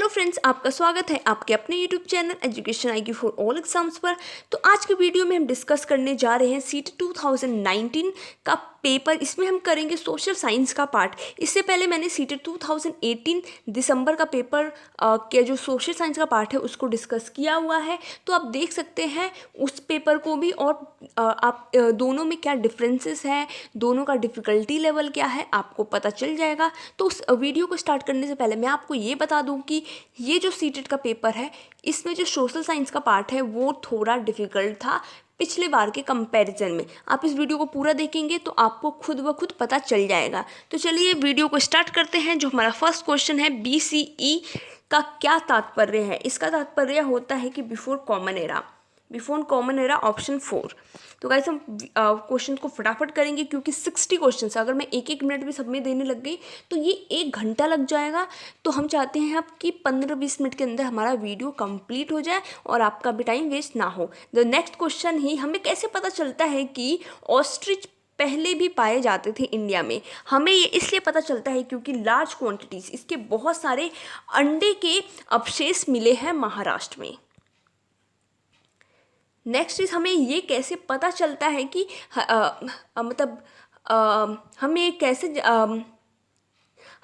Hello friends, आपका स्वागत है आपके अपने YouTube channel education IQ for all exams पर। तो आज के वीडियो में हम डिस्कस करने जा रहे हैं सीट 2019 का पेपर। इसमें हम करेंगे सोशल साइंस का पार्ट। इससे पहले मैंने सीट 2018 दिसंबर का पेपर के जो सोशल साइंस का पार्ट है उसको डिस्कस किया हुआ है। तो आप देख सकते हैं उस पेपर को भी, और आप दोनों में क्या डिफरेंसेस है, दोनों का डिफ़िकल्टी लेवल क्या है, आपको पता चल जाएगा। तो उस वीडियो को स्टार्ट करने से पहले मैं आपको ये बता दूं कि ये जो सीटेट का पेपर है इसमें जो सोशल साइंस का पार्ट है वो थोड़ा डिफ़िकल्ट था पिछले बार के कंपैरिजन में। आप इस वीडियो को पूरा देखेंगे तो आपको खुद ब खुद पता चल जाएगा। तो चलिए वीडियो को स्टार्ट करते हैं। जो हमारा फर्स्ट क्वेश्चन है, BCE का क्या तात्पर्य है? इसका तात्पर्य होता है कि before common era. Before common era, option 4। तो गाइस हम क्वेश्चन को फटाफट करेंगे क्योंकि 60 क्वेश्चन है। अगर मैं एक एक मिनट भी सब में देने लग गई तो ये 1 घंटा लग जाएगा। तो हम चाहते हैं आप कि 15-20 मिनट के अंदर हमारा वीडियो कंप्लीट हो जाए और आपका भी टाइम वेस्ट ना हो। द नेक्स्ट क्वेश्चन ही, हमें कैसे पता चलता है कि ऑस्ट्रिच पहले भी पाए जाते थे इंडिया में? हमें ये इसलिए पता चलता है क्योंकि लार्ज क्वांटिटीज़, इसके बहुत सारे अंडे के अवशेष मिले हैं महाराष्ट्र में। नेक्स्ट इज, हमें ये कैसे पता चलता है कि हमें कैसे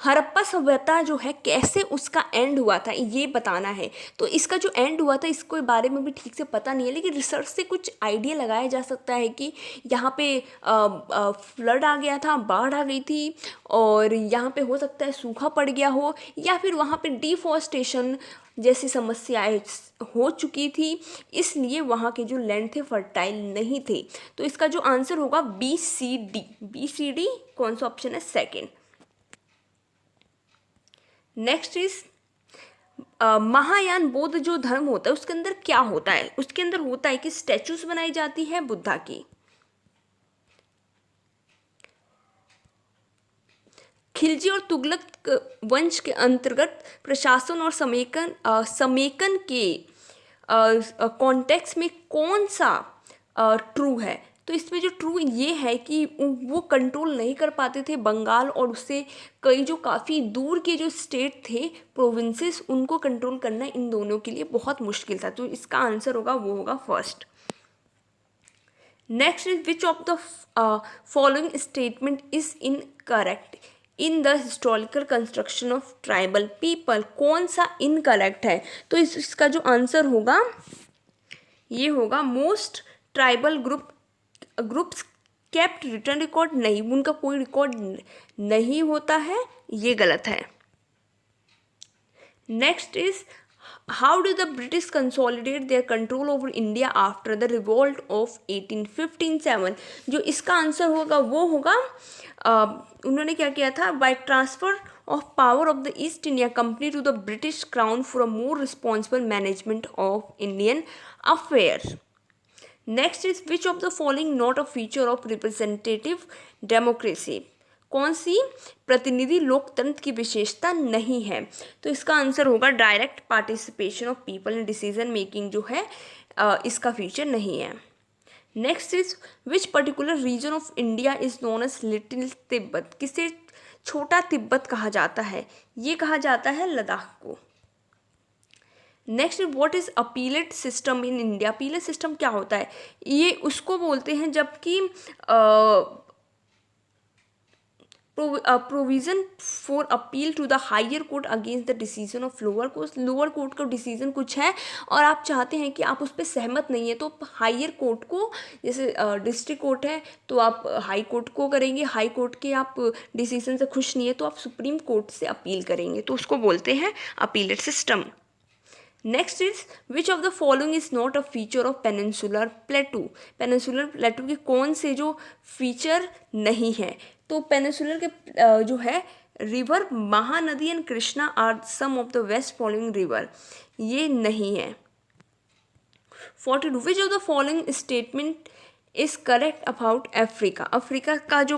हड़प्पा सभ्यता जो है कैसे उसका एंड हुआ था ये बताना है। तो इसका जो एंड हुआ था इसके बारे में भी ठीक से पता नहीं है, लेकिन रिसर्च से कुछ आइडिया लगाया जा सकता है कि यहाँ पे फ्लड आ गया था, बाढ़ आ गई थी, और यहाँ पे हो सकता है सूखा पड़ गया हो, या फिर वहाँ पे डिफॉरेस्टेशन जैसी समस्याएं हो चुकी थी, इसलिए वहाँ के जो लैंड थे फर्टाइल नहीं थे। तो इसका जो आंसर होगा BCD। BCD कौन सा ऑप्शन है? सेकेंड। नेक्स्ट इज, महायान बौद्ध जो धर्म होता है उसके अंदर क्या होता है? उसके अंदर होता है कि स्टैचूज बनाई जाती है बुद्धा की। खिलजी और तुगलक वंश के अंतर्गत प्रशासन और समेकन के कॉन्टेक्स्ट में कौन सा ट्रू है? तो इसमें जो ट्रू ये है कि वो कंट्रोल नहीं कर पाते थे बंगाल और उससे कई जो काफ़ी दूर के जो स्टेट थे, प्रोविंसेस, उनको कंट्रोल करना इन दोनों के लिए बहुत मुश्किल था। तो इसका आंसर होगा, वो होगा first. Next is, which of the following statement is incorrect in the historical construction of tribal people? कौन सा इनकरेक्ट है? तो इसका जो आंसर होगा ये होगा, most tribal groups kept return record. नहीं, उनका कोई रिकॉर्ड नहीं होता है, ये गलत है। Next is, how do the British consolidate their control over India after the revolt of 1857? जो इसका आंसर होगा वो होगा, उन्होंने क्या किया था? By transfer of power of the East India Company to the British Crown for a more responsible management of Indian affair. Next is, which of the following not a feature of representative democracy? कौन सी प्रतिनिधि लोकतंत्र की विशेषता नहीं है? तो इसका आंसर होगा, direct participation of people in decision making जो है इसका फीचर नहीं है। Next is, which particular region of India is known as Little Tibet? किसे छोटा तिब्बत कहा जाता है? ये कहा जाता है लद्दाख को। Next, what is appellate system in India? Appellate system क्या होता है? ये उसको बोलते हैं जबकि provision for appeal to the higher court against the decision of lower court. Lower court का डिसीजन कुछ है और आप चाहते हैं कि आप उस पर सहमत नहीं है, तो हायर कोर्ट को, जैसे डिस्ट्रिक्ट कोर्ट है तो आप हाई कोर्ट को करेंगे, हाई कोर्ट के आप डिसीजन से खुश नहीं है तो आप सुप्रीम कोर्ट से अपील करेंगे, तो उसको बोलते हैं appellate system. Next is, which of the following is not a feature of peninsular प्लेटू? Peninsular प्लेटू के कौन से जो फीचर नहीं है? तो पेनिनसुलर के जो है river Mahanadi and Krishna are some of the west following river, ये नहीं है। 42, which of the following statement is correct about Africa? Africa का जो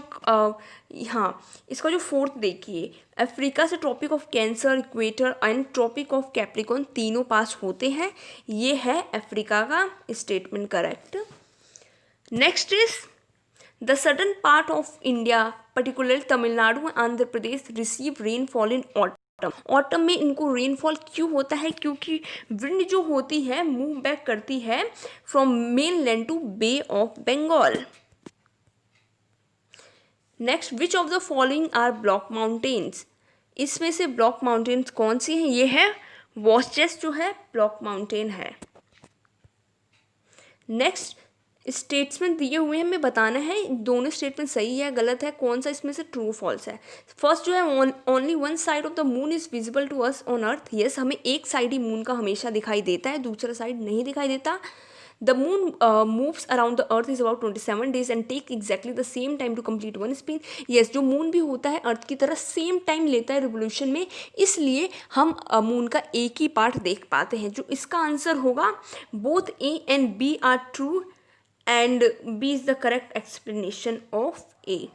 हाँ, इसका जो फोर्थ देखिए, अफ्रीका से tropic of Cancer, equator and tropic of Capricorn तीनों पास होते हैं, ये है अफ्रीका का statement correct. Next is, the southern part of India particularly Tamil Nadu and Andhra Pradesh receive rainfall in autumn. Autumn में इनको रेनफॉल क्यों होता है? क्योंकि विंड जो होती है मूव बैक करती है from mainland to Bay of Bengal. Next, which of the following are block mountains? इसमें से ब्लॉक माउंटेन्स कौन सी हैं? ये है वॉस्चेस जो है ब्लॉक माउंटेन है। नेक्स्ट, स्टेटमेंट दिए हुए हैं, हमें बताना है दोनों स्टेटमेंट सही है गलत है, कौन सा इसमें से ट्रू फॉल्स है। फर्स्ट जो है only one side of the moon is visible to us on earth. Yes, हमें एक साइड ही मून का हमेशा दिखाई देता है, दूसरा साइड नहीं दिखाई देता। The moon moves around the earth is about 27 days and take exactly the same time to complete one spin. Yes, जो मून भी होता है अर्थ की तरह सेम टाइम लेता है रिवोल्यूशन में, इसलिए हम मून का एक ही पार्ट देख पाते हैं। जो इसका आंसर होगा both A and B are true and B is the correct explanation of A.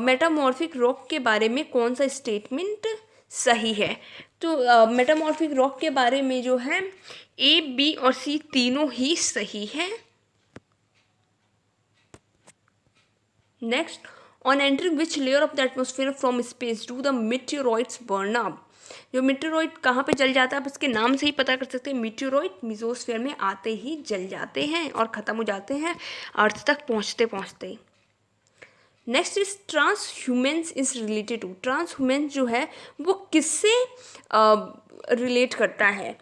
Metamorphic rock के बारे में कौन सा स्टेटमेंट सही है? तो मेटामॉर्फिक रॉक के बारे में जो है A, B और C तीनों ही सही है। Next, on entering which layer of the atmosphere from space do the meteoroids burn up? जो मीटियोरॉइड कहाँ पे जल जाता है आप इसके नाम से ही पता कर सकते हैं। मीटियोरॉइड मेसोस्फीयर में आते ही जल जाते हैं और ख़त्म हो जाते हैं अर्थ तक पहुँचते पहुँचते। Next is transhumance is related to. Transhumance जो है वो किससे रिलेट करता है?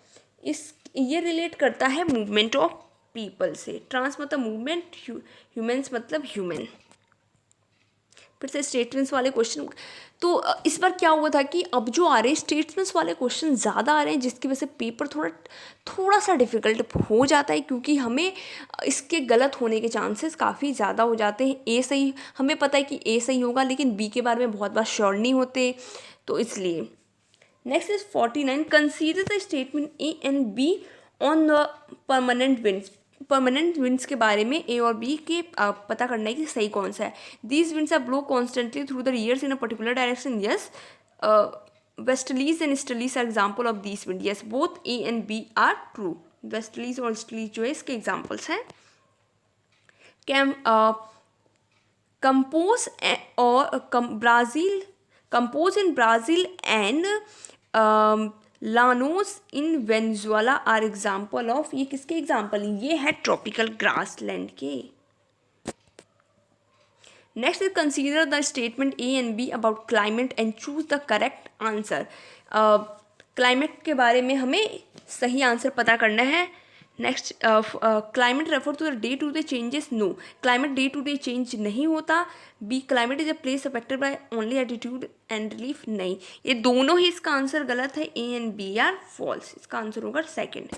ये रिलेट करता है मूवमेंट ऑफ पीपल से। ट्रांस मतलब मूवमेंट, ह्यूमेंस मतलब ह्यूमन। फिर से स्टेटमेंट्स वाले क्वेश्चन। तो इस बार क्या हुआ था कि अब जो आ रहे हैं स्टेटमेंट्स वाले क्वेश्चन ज़्यादा आ रहे हैं, जिसकी वजह से पेपर थोड़ा सा डिफ़िकल्ट हो जाता है, क्योंकि हमें इसके गलत होने के चांसेस काफ़ी ज़्यादा हो जाते हैं। ए सही, हमें पता है कि ए सही होगा, लेकिन बी के बारे में बहुत बार श्योर नहीं होते, तो इसलिए। Next is 49, consider the statement A and be on the permanent winds. Permanent winds के बारे में ए और बी के पता करना है कि सही कौन सा है। These winds are blow constantly through the years in a particular direction. Yes, westerlies and easterlies are example of these wind. Yes, both A and B are true. Westerlies और ईस्टलीज जो है इसके एग्जाम्पल्स हैं। Campos in Brazil and llanos in Venezuela are example of. ये किसके एग्जाम्पल? ये है ट्रॉपिकल ग्रासलैंड के। Next is consider the statement A and B about climate and choose the correct answer. Climate के बारे में हमें सही आंसर पता करना है। Next, climate refer to the day to day changes. No, climate day to day change नहीं होता। B, climate is a place affected by only attitude and relief. नहीं, ये दोनों ही इसका आंसर गलत है। A and B are false. इसका आंसर होगा second.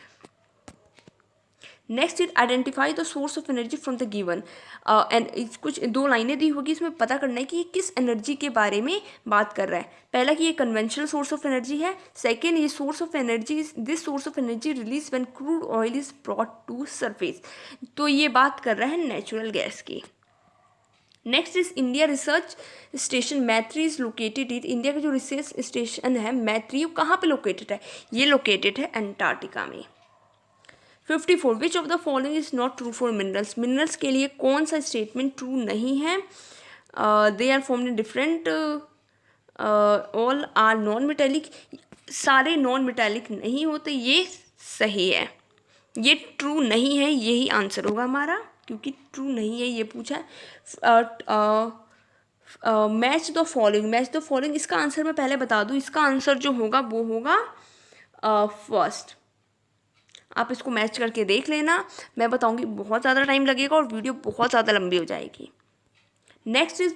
Next is identify the source of energy from the given. And कुछ दो लाइनें दी होगी, इसमें पता करना है कि ये किस एनर्जी के बारे में बात कर रहा है। पहला कि ये कन्वेंशनल सोर्स ऑफ एनर्जी है। सेकेंड, ये source of energy, this source of energy release when crude oil is brought to surface. तो ये बात कर रहा है नेचुरल गैस की। Next is India research station Maitri is located in. India का जो रिसर्च स्टेशन है मैत्री, कहाँ पे लोकेटेड है? ये लोकेटेड है अंटार्कटिका में। 54, which of the following is not true for minerals. Minerals के लिए कौन सा स्टेटमेंट ट्रू नहीं है? They are formed in different, all are non metallic. सारे नॉन मेटेलिक नहीं होते, ये सही है। ये ट्रू नहीं है, यही आंसर होगा हमारा, क्योंकि ट्रू नहीं है ये पूछा है। Match the following. Match the following इसका आंसर मैं पहले बता दूँ, इसका आंसर जो होगा वो होगा फर्स्ट। आप इसको मैच करके देख लेना, मैं बताऊंगी, बहुत ज़्यादा टाइम लगेगा और वीडियो बहुत ज़्यादा लंबी हो जाएगी। Next is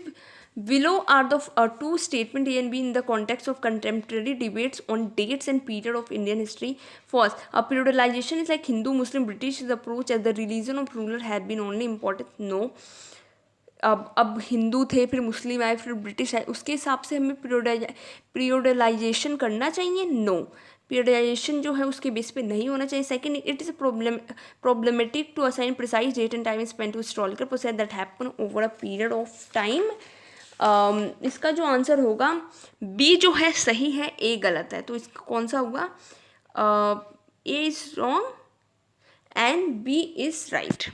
below are the two statement A and B in the context of contemporary debates on dates and period of Indian history. First, periodization is like Hindu Muslim British is approach as the religion of ruler have been only important. No, अब हिंदू थे, फिर मुस्लिम आए, फिर British आए, उसके हिसाब से हमें पीरियडलाइजेशन करना चाहिए। नो, पीरियडाइजेशन जो है उसके बेस पे नहीं होना चाहिए। Second, it is problematic to assign precise date and time spend to historical process that happen over a period of time. इसका जो आंसर होगा बी जो है सही है, ए गलत है। तो इसका कौन सा होगा? A is wrong and B is right.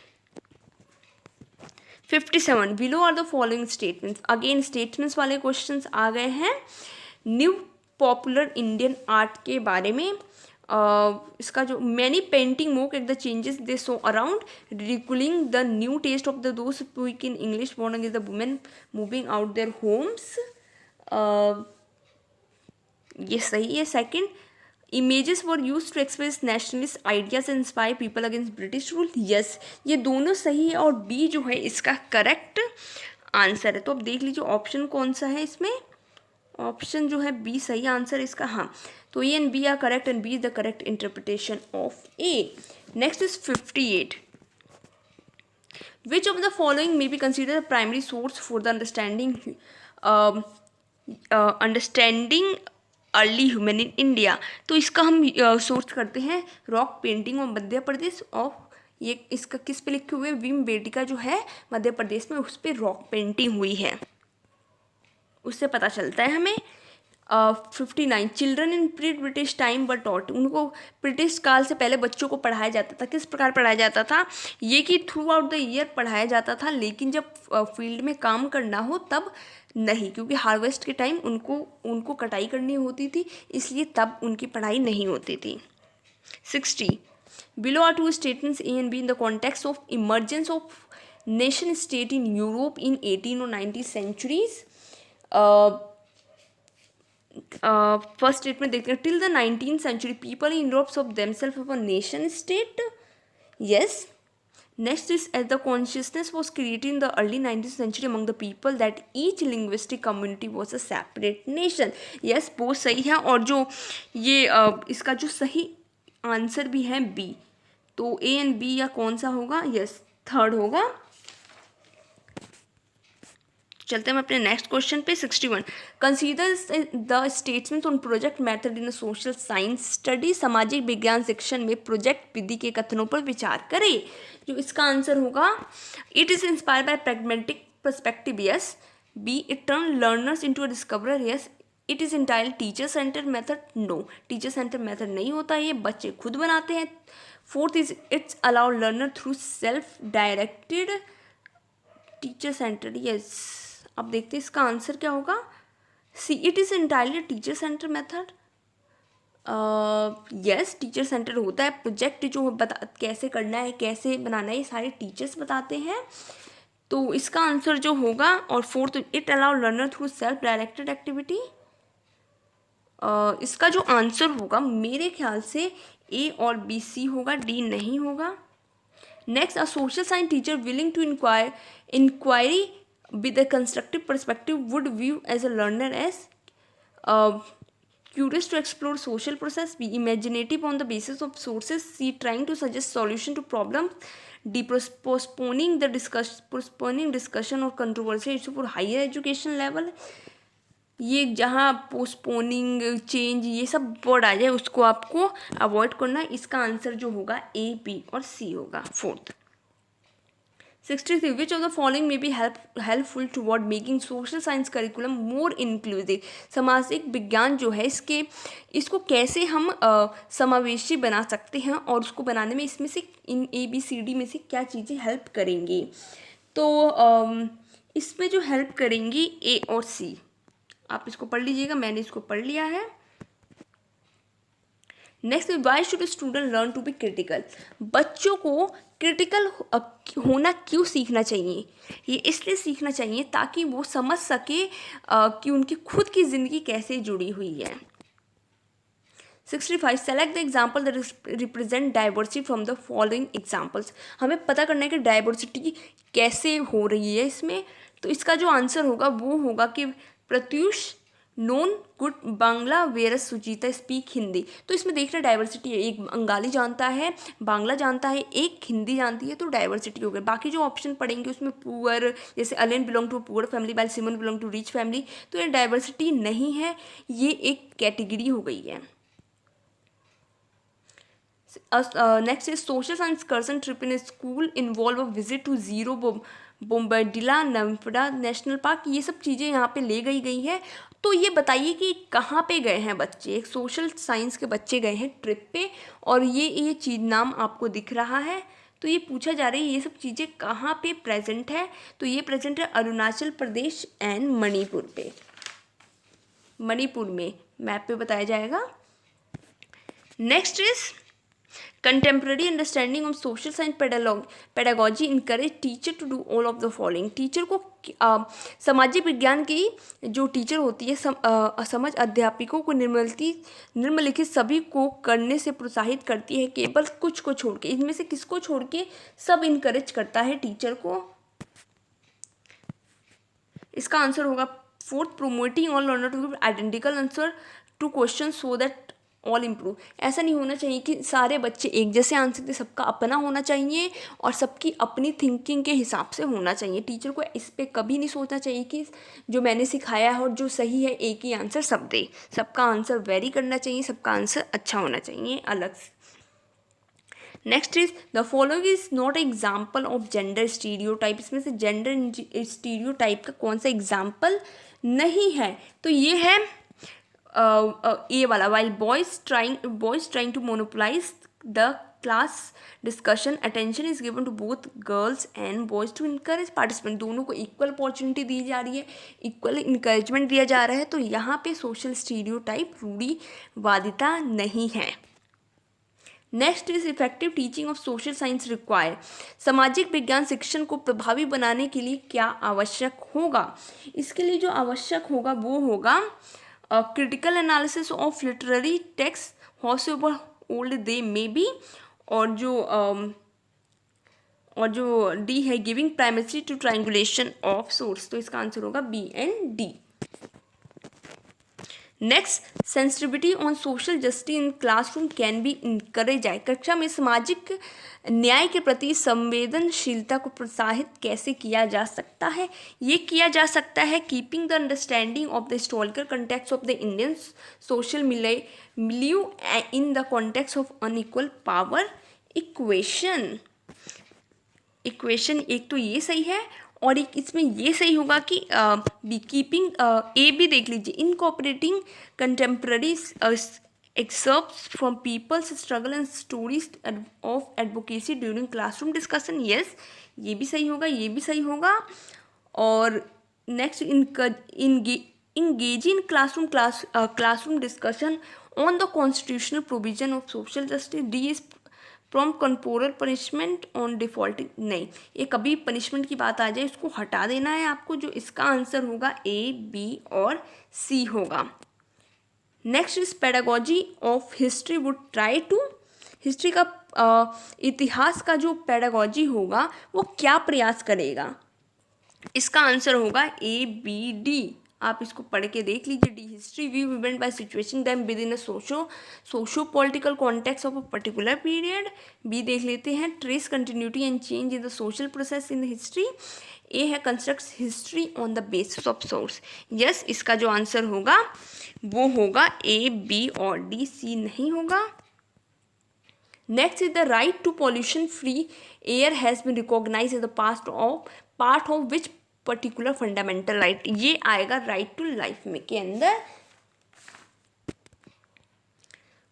57 below are the following statements, again statements वाले क्वेश्चंस आ गए हैं न्यू पॉपुलर इंडियन आर्ट के बारे में। इसका जो many painting mock at the changes they saw around ridiculing the new taste of the those speak in English born against the women moving out their homes, ये सही है। Second, images were use to express nationalist ideas and inspire people against British rule, yes ये दोनों सही है और B जो है इसका करेक्ट आंसर है। तो अब देख लीजिए ऑप्शन कौन सा है इसमें, ऑप्शन जो है बी सही आंसर है इसका। हाँ, तो A and B are correct and B is the correct interpretation of A. Next is 58, which of the following may be considered a primary source for the understanding early human in India. तो इसका हम source करते हैं rock painting और मध्य प्रदेश और ये इसका किस पे लिखे हुए भीमबेटका जो है मध्य प्रदेश में उस पर रॉक पेंटिंग हुई है, उससे पता चलता है हमें। 59 children in pre British time were taught, उनको ब्रिटिश काल से पहले बच्चों को पढ़ाया जाता था। किस प्रकार पढ़ाया जाता था, ये कि थ्रू आउट द ईयर पढ़ाया जाता था, लेकिन जब फील्ड में काम करना हो तब नहीं, क्योंकि हार्वेस्ट के टाइम उनको कटाई करनी होती थी, इसलिए तब उनकी पढ़ाई नहीं होती थी। 60 below are two statements A and B in the context of emergence of nation state in Europe in 18 और 19 सेंचुरीज। फर्स्ट स्टेटमेंट देखते हैं, till the 19th century people in Europe of themselves of a nation state, yes. Next is as the consciousness was created in the early 19th century among the people that each linguistic community was a separate nation, yes बहुत सही है। और जो ये इसका जो सही answer भी है बी, तो ए एंड बी या कौन सा होगा, यस थर्ड होगा। चलते हैं अपने नेक्स्ट क्वेश्चन पे। 61 consider the statement on project method in social science study, सामाजिक विज्ञान शिक्षण में प्रोजेक्ट विधि के कथनों पर विचार करें। जो इसका आंसर होगा, it is inspired by pragmatic perspective, yes. B it turn learners into a discoverer, yes. It is entirely teacher centre method, no teacher centre method नहीं होता, ये बच्चे खुद बनाते हैं। Fourth is it's allow learner through self directed teacher centre, yes. अब देखते हैं इसका आंसर क्या होगा, C it is entirely teacher centre method, yes teacher centre होता है। प्रोजेक्ट जो कैसे करना है कैसे बनाना है ये सारे टीचर्स बताते हैं, तो इसका आंसर जो होगा। और fourth it allow learner through self directed activity, इसका जो आंसर होगा मेरे ख्याल से ए और बी सी होगा, डी नहीं होगा। Next, a social science teacher willing to inquiry with a constructive perspective would view as a learner as curious to explore social process, be imaginative on the basis of sources, see trying to suggest solution to problems, D postponing discussion or controversy issue for higher education level। ये जहाँ postponing change ये सब word आ जाए उसको आपको avoid करना है। इसका आंसर जो होगा ए बी और सी होगा। Fourth 63 which of the following may be helpful toward making social science curriculum more inclusive, सामाजिक विज्ञान जो है इसको कैसे हम समावेशी बना सकते हैं और उसको बनाने में इसमें से इन ए बी सी डी में से क्या चीज़ें हेल्प करेंगी। तो इसमें जो हेल्प करेंगी ए और सी, आप इसको पढ़ लीजिएगा, मैंने इसको पढ़ लिया है। Next, why should student learn to be critical, बच्चों को क्रिटिकल होना क्यों सीखना चाहिए, ये इसलिए सीखना चाहिए ताकि वो समझ सके कि उनकी खुद की ज़िंदगी कैसे जुड़ी हुई है। 65 select the example that represent diversity from the following examples, हमें पता करना है कि डाइवर्सिटी कैसे हो रही है इसमें। तो इसका जो आंसर होगा वो होगा कि Pratyush known good Bangla versus Sujita speak Hindi. तो इसमें देखना डाइवर्सिटी है, एक बंगाली जानता है बांग्ला जानता है एक हिंदी जानती है, तो डाइवर्सिटी हो गई। बाकी जो ऑप्शन पढ़ेंगे उसमें पुअर, जैसे Allen belong to poor family while Simon belong to rich family, तो ये डाइवर्सिटी नहीं है, ये एक कैटेगरी हो गई है। Next is social science excursion trip in school involve a visit to Ziro Bomdila नम्फड़ा नेशनल पार्क, ये सब चीज़ें यहाँ पे ले गई है। तो ये बताइए कि कहाँ पे गए हैं बच्चे, एक सोशल साइंस के बच्चे गए हैं ट्रिप पे, और ये चीज़ नाम आपको दिख रहा है, तो ये पूछा जा रहा है ये सब चीज़ें कहाँ पे प्रेजेंट है, तो ये प्रेजेंट है अरुणाचल प्रदेश एंड मणिपुर पे, मणिपुर में मैप पे बताया जाएगा। Next is contemporary understanding of social science pedagogy encourage teacher to do all of the following. Teacher को सामाजिक विज्ञान की जो टीचर होती है समझ अध्यापकों को निम्नलिखित सभी को करने से प्रोत्साहित करती है, केवल कुछ को छोड़ के। इनमें से किसको छोड़ के? सब इनकरेज करता है टीचर को। इसका आंसर होगा fourth, promoting all learner to give identical answer to question so that all improve. ऐसा नहीं होना चाहिए कि सारे बच्चे एक जैसे आंसर दें, सबका अपना होना चाहिए और सबकी अपनी थिंकिंग के हिसाब से होना चाहिए। टीचर को इस पर कभी नहीं सोचना चाहिए कि जो मैंने सिखाया है और जो सही है एक ही आंसर सब दे। सबका आंसर वेरी करना चाहिए, सबका आंसर अच्छा होना चाहिए अलग से। Next is the following is not example of gender stereotype. इसमें से जेंडर स्टीरियोटाइप का कौन सा एग्जाम्पल नहीं है? तो ये है ए वाला, while boys trying to monopolise the class discussion attention is given to both girls and boys to encourage participant. दोनों को इक्वल अपॉर्चुनिटी दी जा रही है, इक्वल इनकरेजमेंट दिया जा रहा है, तो यहाँ पे सोशल स्टीरियोटाइप रूढ़िवादिता नहीं है। Next is effective teaching of social science require. सामाजिक विज्ञान शिक्षण को प्रभावी बनाने के लिए क्या आवश्यक होगा? इसके लिए जो आवश्यक होगा वो होगा critical analysis of literary text howsoever old they may be, और जो डी है giving primacy to triangulation of source. तो इसका आंसर होगा B and D. Next, sensitivity on social justice in classroom can be encourage. कक्षा में सामाजिक न्याय के प्रति संवेदनशीलता को प्रोत्साहित कैसे किया जा सकता है? ये किया जा सकता है keeping the understanding of the historical context of the Indian social milieu in the context of unequal power equation. एक तो ये सही है और एक इसमें ये सही होगा कि बी कीपिंग ए भी देख लीजिए, incorporating contemporary excerpts from people's struggle and stories of advocacy during classroom discussion. Yes, ये भी सही होगा, ये भी सही होगा। और next, engage in classroom discussion on the constitutional provision of social justice. D is from corporal punishment on defaulting. नहीं, ये कभी पनिशमेंट की बात आ जाए इसको हटा देना है आपको। जो इसका आंसर होगा ए, बी और सी होगा। Next is pedagogy of history would try to. History का इतिहास का जो पेडागोजी होगा वो क्या प्रयास करेगा? इसका आंसर होगा ए, बी, डी। आप इसको पढ़ के देख लीजिए। D, history view event by situation them with in a socio political context of a particular period. B देख लेते हैं, trace continuity and change in the social process in the history. A है constructs history on the basis of source. Yes, इसका जो answer होगा वो होगा A, B और डी, सी नहीं होगा। Next is the right to pollution free air has been recognise as the part of which particular fundamental right. ये आएगा राइट टू लाइफ में के अंदर।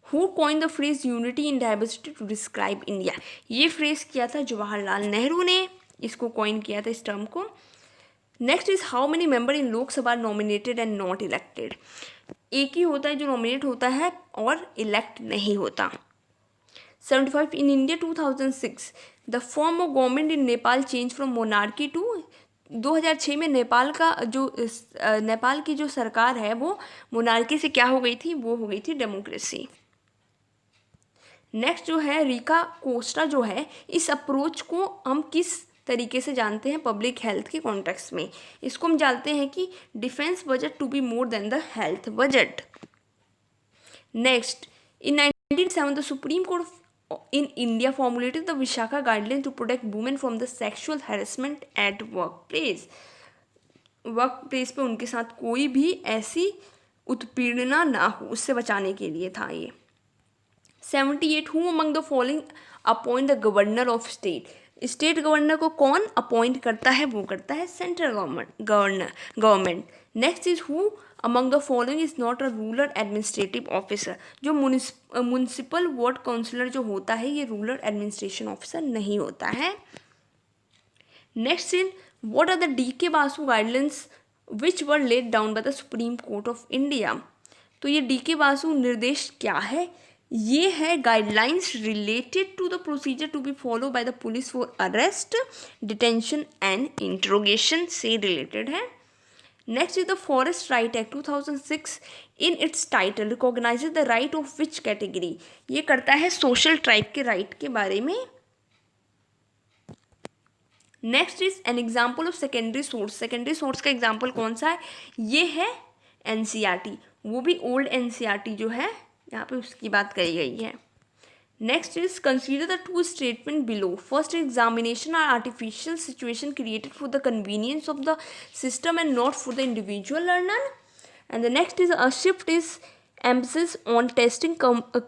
Who coin the phrase unity in diversity to describe India. ये phrase किया था जवाहरलाल नेहरू ने, इसको कॉइन किया था इस टर्म को। Next is how many member in Lok Sabha nominated and not elected. एक ही होता है जो नॉमिनेट होता है और इलेक्ट नहीं होता। 75 in India 2006 the form of government in Nepal change from monarchy to. 2006 में नेपाल की जो सरकार है वो मोनार्की से क्या हो गई थी? वो हो गई थी डेमोक्रेसी। नेक्स्ट जो है रीका कोस्टा जो है, इस अप्रोच को हम किस तरीके से जानते हैं पब्लिक हेल्थ के कॉन्टेक्स्ट में? इसको हम जानते हैं कि defence budget to be more than the health budget. Next, in 1907 the Supreme Court in India formulated the Vishaka guidelines to protect women from the sexual harassment at workplace। Workplace पे उनके साथ कोई भी ऐसी उत्पीड़ना ना हो, उससे बचाने के लिए था ये। 78 who among the following appoint the governor of state. State governor को कौन अपॉइंट करता है? वो करता है central government. Next is who among the following is not a rural administrative officer. जो म्यूनिसिपल वार्ड काउंसिलर जो होता है ये रूरल एडमिनिस्ट्रेशन ऑफिसर नहीं होता है। Next in what are the D K. Basu guidelines which were laid down by the Supreme Court of India. तो ये डी.के. बासु निर्देश क्या है, ये है guidelines related to the procedure to be follow by the police for arrest, detention and interrogation से related है। Next is the Forest Right Act 2006 in its title recognises the right of which category. ये करता है social tribe के right के बारे में। Next is an example of secondary source. Secondary source का एग्जाम्पल कौन सा है, ये है एनसीईआरटी, वो भी ओल्ड एनसीईआरटी जो है यहाँ पे उसकी बात कही गई है। Next is consider the two statement below. First examination are artificial situation created for the convenience of the system and not for the individual learner. And the next is a shift is emphasis on testing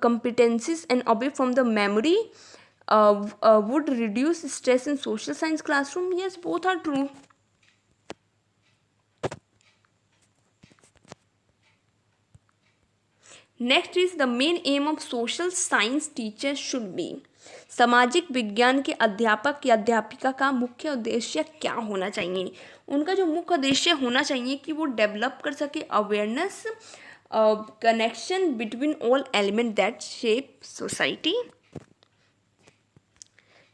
competencies and away from the memory would reduce stress in social science classroom. Yes, both are true. Next is the main M of social science teacher should be. सामाजिक विज्ञान के अध्यापक या अध्यापिका का मुख्य उद्देश्य क्या होना चाहिए। उनका जो मुख्य उद्देश्य होना चाहिए कि वो डेवलप कर सके awareness, connection between all element that shape society.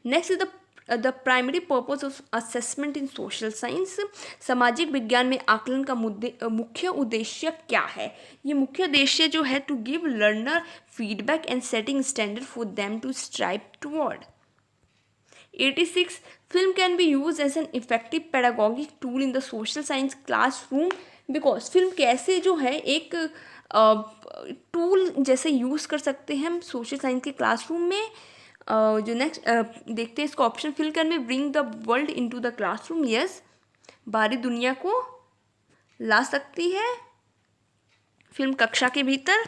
Next is the primary purpose of assessment in social science. सामाजिक विज्ञान में आकलन का मुख्य उद्देश्य क्या है। ये मुख्य उद्देश्य जो है to give learner feedback and setting standard for them to strive toward. 86 film can be use as an effective pedagogic tool in the social science classroom because film कैसे जो है एक टूल जैसे यूज़ कर सकते हैं हम सोशल साइंस के क्लासरूम में। जो नेक्स्ट देखते हैं इसका option, film can B bring the world into the classroom. Yes, बाहरी दुनिया को ला सकती है फिल्म कक्षा के भीतर।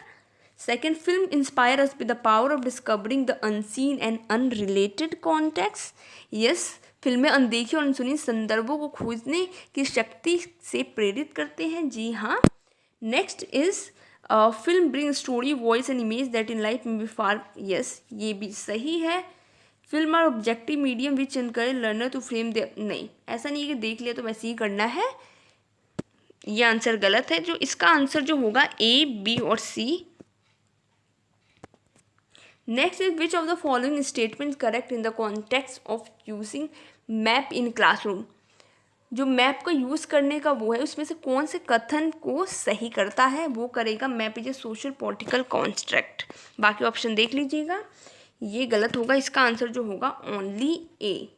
Second, film inspire us with the power of discovering the unseen and unrelated context. Yes, फिल्में अनदेखी और अनसुनी संदर्भों को खोजने की शक्ति से प्रेरित करते हैं। जी हाँ। Next is film bring story voice and image that in life में बी फार। यस, ये भी सही है। Film are objective medium which encourage learner to frame they. नहीं, ऐसा नहीं है कि देख लिया तो वैसे ही करना है, ये आंसर गलत है। जो इसका आंसर जो होगा ए, बी और C. Next is which of the following statement correct in the context of using map in classroom. जो मैप का यूज़ करने का वो है उसमें से कौन से कथन को सही करता है, वो करेगा map is a social political construct. बाकी ऑप्शन देख लीजिएगा, ये गलत होगा। इसका आंसर जो होगा only A.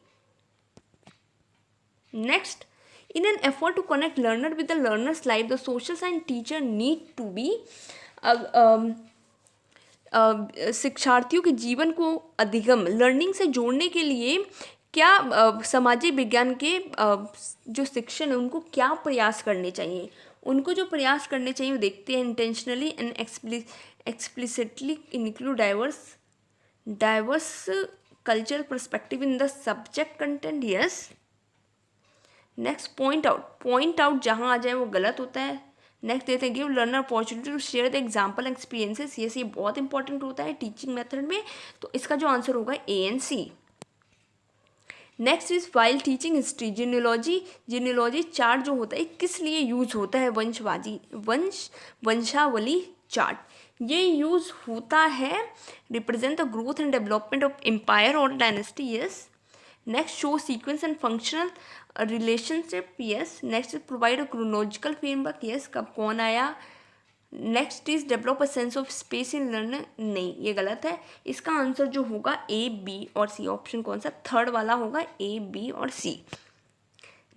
Next, in an effort to connect learner with the learners life the social science teacher need to be. शिक्षार्थियों के जीवन को अधिगम लर्निंग से जोड़ने के लिए क्या सामाजिक विज्ञान के जो शिक्षण है उनको क्या प्रयास करने चाहिए। उनको जो प्रयास करने चाहिए वो देखते हैं। Intentionally and explicitly include diverse cultural perspective in the subject content. Yes. Next, point out जहाँ आ जाए वो गलत होता है। नेक्स्ट देते हैं give learner opportunity to share the example experiences. ये बहुत इंपॉर्टेंट होता है टीचिंग मेथड में, तो इसका जो आंसर होगा A and C. Next is while teaching history genealogy chart जो होता है किस लिए यूज होता है। वंशावली चार्ट ये यूज होता है represent the growth and development of empire और dynasty. Yes. Next, show sequence and functional relationship. Yes. Next is provide a chronological framework. Yes, कब कौन आया। Next is develop a sense of space in learner. नहीं, ये गलत है। इसका answer जो होगा ए, बी और सी। ऑप्शन कौन सा, थर्ड वाला होगा, ए, बी और C.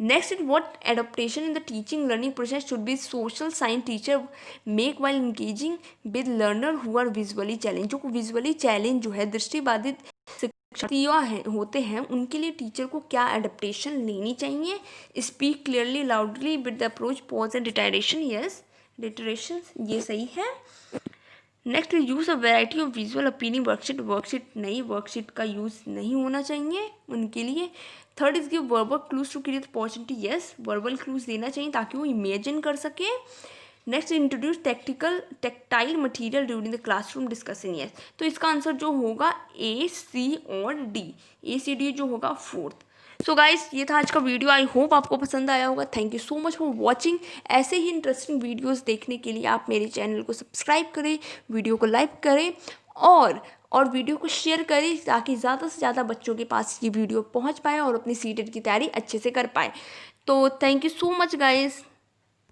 Next is what adaptation in the teaching learning process should be social science teacher make while engaging with learner who are visually challenge. जो visually challenge जो है दृष्टिबाधित शिक्षार्थी होते हैं उनके लिए टीचर को क्या एडप्टेशन लेनी चाहिए। Speak clearly loudly with the approach pause and reiteration. Yes, reiteration, ये सही है। Next, use a variety of visual appealing worksheet. Worksheet नई वर्कशीट का यूज़ नहीं होना चाहिए उनके लिए। Third is give verbal clues to create opportunity. Yes, verbal clues देना चाहिए ताकि वो इमेजिन कर सके। Next, introduce tactile material during the classroom discussion. Yes, तो इसका आंसर जो होगा ए, सी और डी। ए, सी, डी जो होगा फोर्थ। सो गाइस, ये था आज का वीडियो। आई होप आपको पसंद आया होगा। Thank you so much for watching. ऐसे ही इंटरेस्टिंग वीडियोस देखने के लिए आप मेरे चैनल को सब्सक्राइब करें, वीडियो को लाइक करें और वीडियो को शेयर करें ताकि ज़्यादा से ज़्यादा बच्चों के पास ये वीडियो पहुंच पाए और अपनी सीटेट की तैयारी अच्छे से कर पाए। तो thank you so much guys.